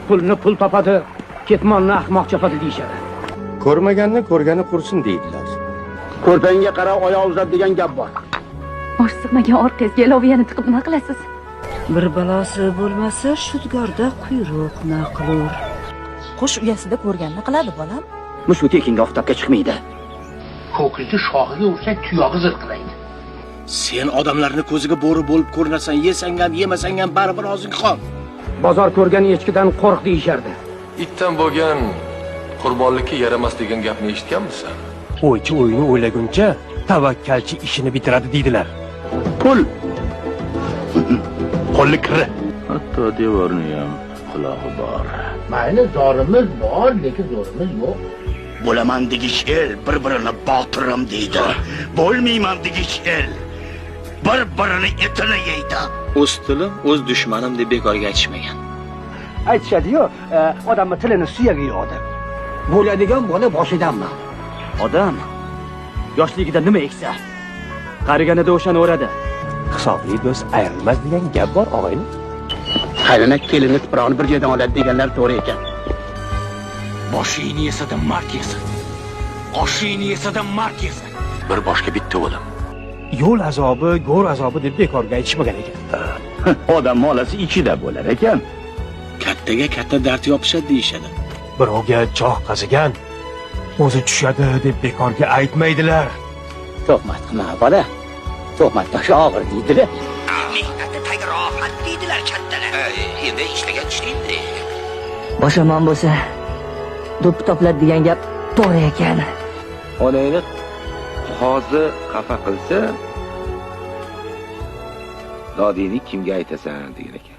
Pulni pul topadi, ketmonni ahmoq chopadi deyishadi. Ko'rmaganni ko'rgani qursin deydilar. Ko'rpangga qara, oyoq uzat degan gap bor. Osh sig'magan orqangizga iloviyani tiqib nima qilasiz? Bir balosi bo'lmasa, shudgorda quyruq naqlur. Qush uyasida ko'rganni qiladi bolam. Mushu tekinga oftobga chiqmaydi. Ko'kizni shoxiga ursa tuyog'i zirqilaydi. Sen odamlarni ko'ziga bo'ri bo'lib ko'rinasan, yesang ham, yemasang ham baribir o'zing qol. Bozor ko'rgan echkidan qo'rq deyishardi. Itdan bo'lgan qurbonlikka yaramas degan gapni eshitganmisan? O'ychi o'yini o'ylaguncha tavakkalchi ishini bitiradi deydilar. Pul Qo'lli kirri. Hatto devorni ham qulog'i bor. Mayli, zorimiz bor, lekin zo'rimiz yo'q. Bo'laman degish el bir-birini botirim deydi. Bo'lmayman degish el bir-birini etini yeydi. O'z tilim, o'z dushmanim deb bekorga aytishmagan. aytishadi-yu, odamning tilini suyaga yog'di. Bo'ladigan bola boshidanmi? Odam yoshligida nima eksa, qariganida o'shani o'radi. Hisobli do'st ayrilmas degan gap bor, og'ayni. Qaynona kelini tuprog'ini bir joydan oladi deganlar to'g'ri ekan. Boshingni yesada mark yesin. Oshingni yesada mark yesin. Bir boshga bitta o'lim. Yo'l azobi, go'r azobi deb bekorga aytishmagan ekan. Odam molasi ichida bo'lar ekan. Kattaga katta dard yopishadi deyishadi. Birovga choh qazigan o'zi tushadi deb bekorga aytmaydilar. Tuhmat qilma bola. Tuhmat toshi og'ir deydilar. Mehnatni tagi rohat deydilar kattalar. Endi ishlagan ishlaydi. Boshomon bo'lsa, do'ppi topladi degan gap to'g'ri ekan. Onangni qozi xafa qilsa, dodingni kimga aytasan degan ekan.